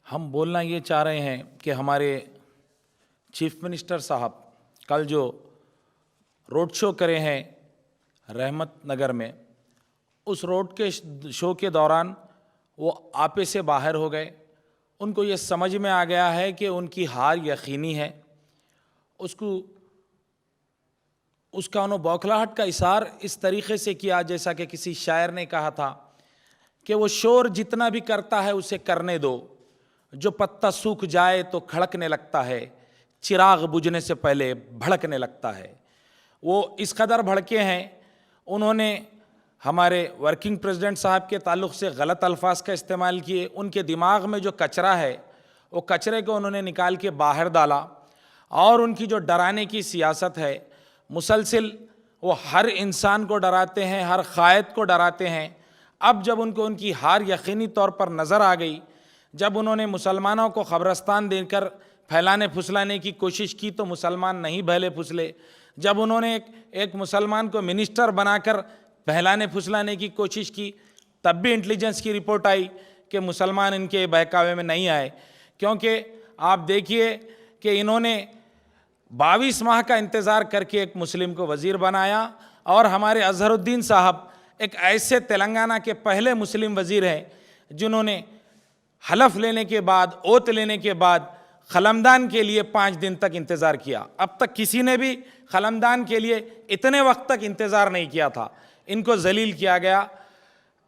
हम बोलना ये चाह रहे हैं कि हमारे चीफ मिनिस्टर साहब कल जो रोड शो करे हैं रहमत नगर में, उस रोड के शो के दौरान वो आपे से बाहर हो गए। उनको ये समझ में आ गया है कि उनकी हार यकीनी है। उसका उन्होंने बौखलाहट का इशार इस तरीके से किया जैसा कि किसी शायर ने कहा था कि वो शोर जितना भी करता है उसे करने दो, जो पत्ता सूख जाए तो खड़कने लगता है, चिराग बुझने से पहले भड़कने लगता है। वो इस कदर भड़के हैं, उन्होंने हमारे वर्किंग प्रेसिडेंट साहब के ताल्लुक़ से गलत अल्फाज का इस्तेमाल किए। उनके दिमाग में जो कचरा है वो कचरे को उन्होंने निकाल के बाहर डाला। और उनकी जो डराने की सियासत है मुसलसिल, वो हर इंसान को डराते हैं, हर क़ायद को डराते हैं। अब जब उनको उनकी हार यकीनी तौर पर नज़र आ गई, जब उन्होंने मुसलमानों को ख़बरस्तान देकर फैलाने फुसलाने की कोशिश की तो मुसलमान नहीं बहले फुसले। जब उन्होंने एक मुसलमान को मिनिस्टर बनाकर बहलाने फुसलाने की कोशिश की, तब भी इंटेलिजेंस की रिपोर्ट आई कि मुसलमान इनके बहकावे में नहीं आए। क्योंकि आप देखिए कि इन्होंने 22 माह का इंतज़ार करके एक मुस्लिम को वज़ीर बनाया, और हमारे अज़हरुद्दीन साहब एक ऐसे तेलंगाना के पहले मुस्लिम वज़ीर हैं जिन्होंने हलफ लेने के बाद, ओत लेने के बाद ख़लमदान के लिए 5 दिन तक इंतज़ार किया। अब तक किसी ने भी ख़लमदान के लिए इतने वक्त तक इंतज़ार नहीं किया था। इनको जलील किया गया।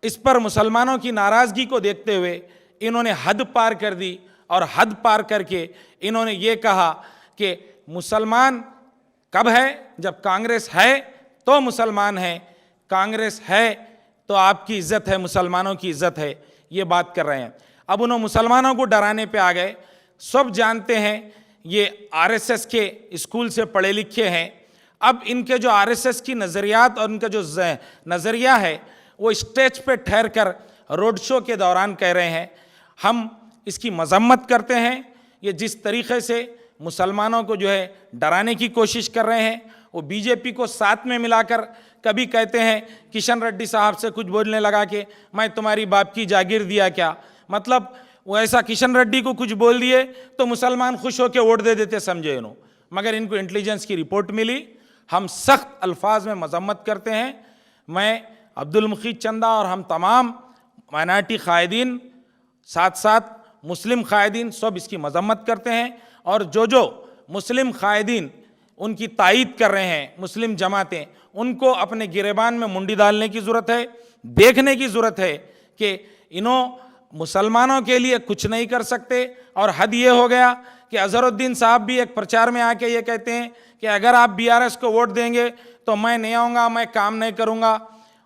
इस पर मुसलमानों की नाराज़गी को देखते हुए इन्होंने हद पार कर दी, और हद पार करके इन्होंने ये कहा कि मुसलमान कब है? जब कांग्रेस है तो मुसलमान है, कांग्रेस है तो आपकी इज़्ज़त है, मुसलमानों की इज़्ज़त है। ये बात कर रहे हैं। अब उन्होंने मुसलमानों को डराने पे आ गए। सब जानते हैं ये आरएसएस के स्कूल से पढ़े लिखे हैं। अब इनके जो आरएसएस की नज़रियात और उनका जो नज़रिया है वो स्टेज पे ठहर कर रोड शो के दौरान कह रहे हैं। हम इसकी मजम्मत करते हैं। ये जिस तरीक़े से मुसलमानों को जो है डराने की कोशिश कर रहे हैं, वो बीजेपी को साथ में मिलाकर कभी कहते हैं किशन रेड्डी साहब से कुछ बोलने लगा कि मैं तुम्हारी बाप की जागीर दिया क्या, मतलब वो ऐसा किशन रेड्डी को कुछ बोल दिए तो मुसलमान खुश होकर वोट दे देते समझे इन्हों। मगर इनको इंटेलिजेंस की रिपोर्ट मिली। हम सख्त अल्फाज में मजम्मत करते हैं। मैं अब्दुल मुखीद चंदा और हम तमाम माइनॉरिटी कायदीन, साथ साथ मुस्लिम कायदीन, सब इसकी मजम्मत करते हैं। और जो मुस्लिम कायदीन उनकी तायीद कर रहे हैं, मुस्लिम जमातें, उनको अपने गिरेबान में मुंडी डालने की ज़रूरत है। देखने की ज़रूरत है कि इन्हों मुसलमानों के लिए कुछ नहीं कर सकते। और हद ये हो गया कि अज़हरुद्दीन साहब भी एक प्रचार में आके ये कहते हैं कि अगर आप बीआरएस को वोट देंगे तो मैं नहीं आऊँगा, मैं काम नहीं करूँगा।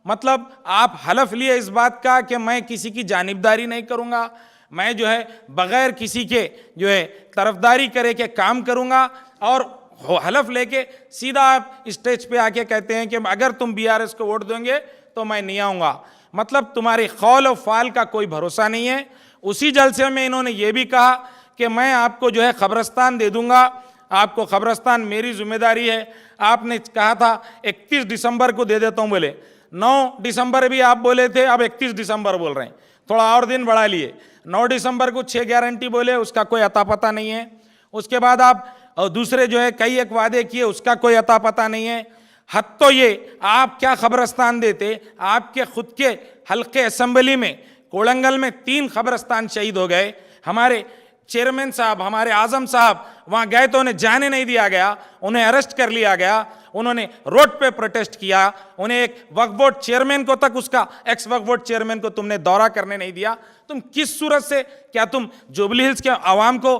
मतलब आप हलफ लिए इस बात का कि मैं किसी की जानिबदारी नहीं करूँगा, मैं जो है बग़ैर किसी के जो है तरफदारी करे के काम करूँगा। और हलफ लेके सीधा आप स्टेज पे आके कहते हैं कि अगर तुम बीआरएस को वोट देंगे तो मैं नहीं आऊँगा। मतलब तुम्हारे कौल और फाल का कोई भरोसा नहीं है। उसी जलसे में इन्होंने ये भी कहा कि मैं आपको जो है ख़बरस्तान दे दूँगा, आपको ख़बरस्तान मेरी जिम्मेदारी है। आपने कहा था 31 दिसंबर को दे देता हूँ, बोले 9 दिसंबर भी आप बोले थे, अब 31 दिसंबर बोल रहे हैं, थोड़ा और दिन बढ़ा लिए। 9 दिसंबर को 6 गारंटी बोले, उसका कोई अता पता नहीं है। उसके बाद आप दूसरे जो है कई एक वादे किए, उसका कोई अता पता नहीं है। हद तो ये, आप क्या ख़बरस्तान देते? आपके खुद के हल्के असेंबली में कोलंगल में 3 ख़बरस्तान शहीद हो गए। हमारे चेयरमैन साहब, हमारे आज़म साहब वहाँ गए तो उन्हें जाने नहीं दिया गया, उन्हें अरेस्ट कर लिया गया। उन्होंने रोड पे प्रोटेस्ट किया। उन्हें एक वक्फ बोर्ड चेयरमैन को तक, उसका एक्स वक्फ बोर्ड चेयरमैन को तुमने दौरा करने नहीं दिया। तुम किस सूरत से, क्या तुम जुबली हिल्स के आवाम को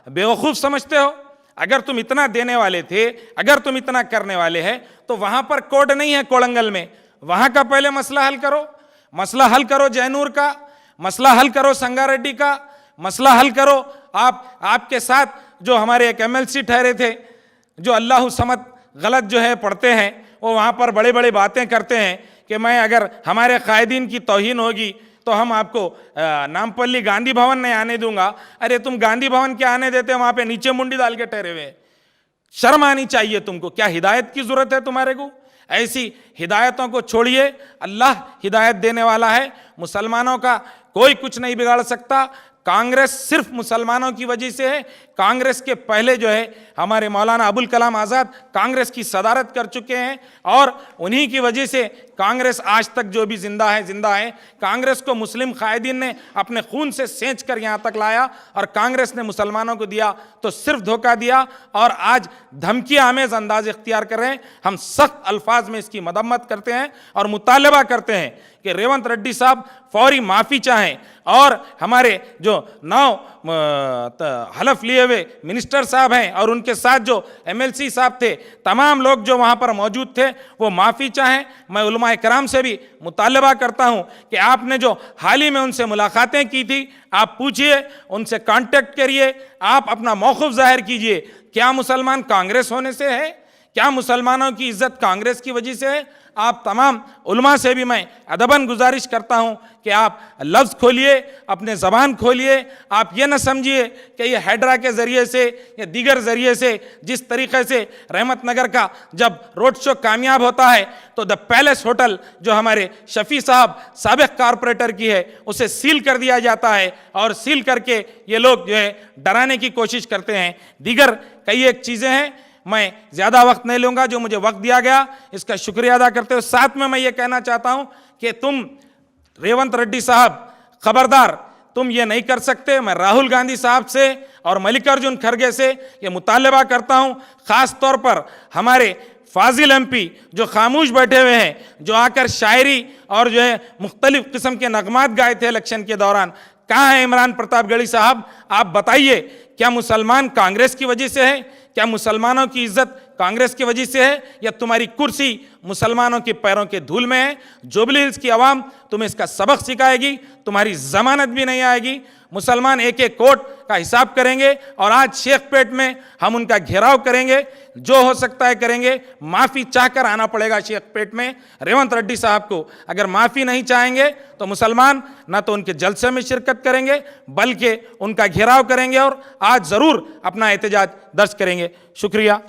बेवकूफ़ समझते हो? अगर तुम इतना देने वाले थे, अगर तुम इतना करने वाले हैं, तो वहाँ पर कोड नहीं है कोलंगल में, वहाँ का पहले मसला हल करो। मसला हल करो जैनूर का, मसला हल करो संगारेड्डी का, मसला हल करो आपके साथ जो हमारे एक एमएलसी ठहरे थे, जो अल्लाहु समद गलत जो है पढ़ते हैं, वो वहाँ पर बड़े बड़े बातें करते हैं कि मैं अगर हमारे कायदीन की तौहीन होगी तो हम आपको नामपल्ली गांधी भवन नहीं आने दूंगा। अरे तुम गांधी भवन क्या आने देते, वहाँ पे नीचे मुंडी डाल के ठहरे हुए। शर्म आनी चाहिए तुमको। क्या हिदायत की ज़रूरत है तुम्हारे को? ऐसी हिदायतों को छोड़िए। अल्लाह हिदायत देने वाला है। मुसलमानों का कोई कुछ नहीं बिगाड़ सकता। कांग्रेस सिर्फ मुसलमानों की वजह से है। कांग्रेस के पहले जो है हमारे मौलाना अबुल कलाम आज़ाद कांग्रेस की सदारत कर चुके हैं और उन्हीं की वजह से कांग्रेस आज तक जो भी जिंदा है। कांग्रेस को मुस्लिम कायदीन ने अपने खून से सेंच कर यहाँ तक लाया और कांग्रेस ने मुसलमानों को दिया तो सिर्फ धोखा दिया और आज धमकी आमेज अंदाज इख्तियार कर रहे हैं। हम सख्त अल्फाज में इसकी मदम्मत करते हैं और मुतालबा करते हैं कि रेवंत रेड्डी साहब फौरी माफ़ी चाहें और हमारे जो 9 हलफ लिए हुए मिनिस्टर साहब हैं और उनके साथ जो MLC साहब थे, तमाम लोग जो वहाँ पर मौजूद थे वो माफ़ी चाहें। मैं उलमा कराम से भी मुतालबा करता हूँ कि आपने जो हाल ही में उनसे मुलाकातें की थी, आप पूछिए, उनसे कांटेक्ट करिए, आप अपना मौक़िफ़ ज़ाहिर कीजिए। क्या मुसलमान कांग्रेस होने से है? क्या मुसलमानों की इज्जत कांग्रेस की वजह से है? आप तमाम उलमा से भी मैं अदबन गुजारिश करता हूं कि आप लफ्ज़ खोलिए, अपने ज़बान खोलिए। आप ये न समझिए कि ये हैड्रा के ज़रिए से या दीगर ज़रिए से जिस तरीक़े से रहमत नगर का जब रोड शो कामयाब होता है तो द पैलेस होटल जो हमारे शफ़ी साहब साबिक़ कारपोरेटर की है उसे सील कर दिया जाता है और सील करके ये लोग जो है डराने की कोशिश करते हैं। दीगर कई एक चीज़ें हैं, मैं ज़्यादा वक्त नहीं लूँगा, जो मुझे वक्त दिया गया इसका शुक्रिया अदा करते हुए साथ में मैं ये कहना चाहता हूँ कि तुम रेवंत रेड्डी साहब खबरदार, तुम ये नहीं कर सकते। मैं राहुल गांधी साहब से और मल्लिकार्जुन खड़गे से ये मुतालबा करता हूँ, ख़ास तौर पर हमारे फाजिल MP जो खामोश बैठे हुए हैं, जो आकर शायरी और जो है मुख्तलिफ किस्म के नगमात गाए थे इलेक्शन के दौरान, कहाँ है इमरान प्रतापगढ़ी साहब? आप बताइए, क्या मुसलमान कांग्रेस की वजह से है? क्या मुसलमानों की इज्जत कांग्रेस की वजह से है या तुम्हारी कुर्सी मुसलमानों के पैरों के धूल में है? जुबली हिल्स की आवाम तुम्हें इसका सबक सिखाएगी, तुम्हारी जमानत भी नहीं आएगी। मुसलमान एक एक कोट का हिसाब करेंगे और आज शेखपेट में हम उनका घेराव करेंगे, जो हो सकता है करेंगे। माफ़ी चाहकर आना पड़ेगा शेखपेट में रेवंत रेड्डी साहब को। अगर माफ़ी नहीं चाहेंगे तो मुसलमान ना तो उनके जलसे में शिरकत करेंगे बल्कि उनका घेराव करेंगे और आज ज़रूर अपना एहतजाज दर्ज करेंगे। शुक्रिया।